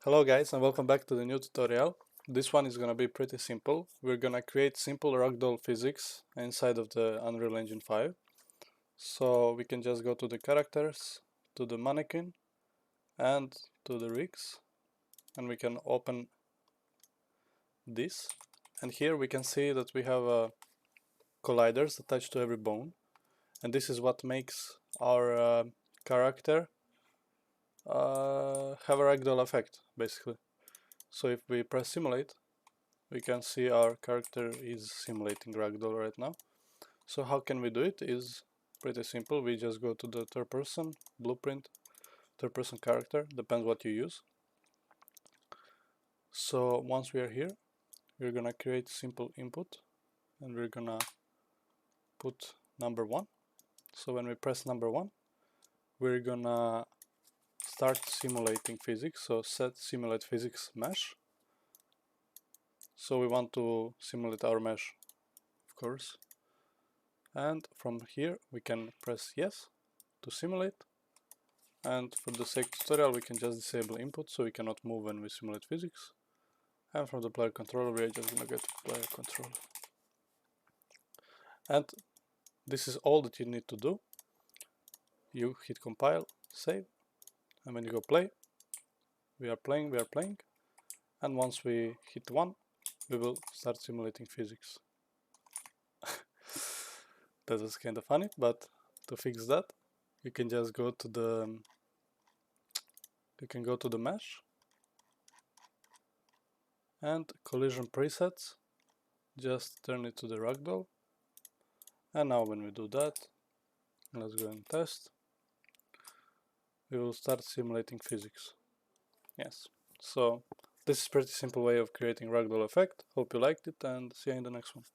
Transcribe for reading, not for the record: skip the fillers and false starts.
Hello guys and welcome back to the new tutorial. This one is gonna be pretty simple. We're gonna create simple ragdoll physics inside of the Unreal Engine 5. So we can just go to the characters, to the mannequin and to the rigs, and we can open this, and here we can see that we have colliders attached to every bone, and this is what makes our character have a ragdoll effect basically. So if we press simulate, we can see our character is simulating ragdoll right now. So how can we do it is pretty simple. We just go to the third person blueprint, third person character, depends what you use. So once we are here, we're gonna create simple input and we're gonna put number 1. So when we press number 1, we're gonna start simulating physics. So set simulate physics mesh. So we want to simulate our mesh, of course. And from here we can press yes to simulate, and for the sake of tutorial we can just disable input so we cannot move when we simulate physics, and from the player controller we are just gonna get player controller. And this is all that you need to do. You hit compile, save, and when you go play, we are playing, and once we hit 1 we will start simulating physics. That was kind of funny, but to fix that you can just go to the mesh and collision presets, just turn it to the ragdoll, and now when we do that, let's go and test, we will start simulating physics. Yes, so this is pretty simple way of creating ragdoll effect. Hope you liked it and see you in the next one.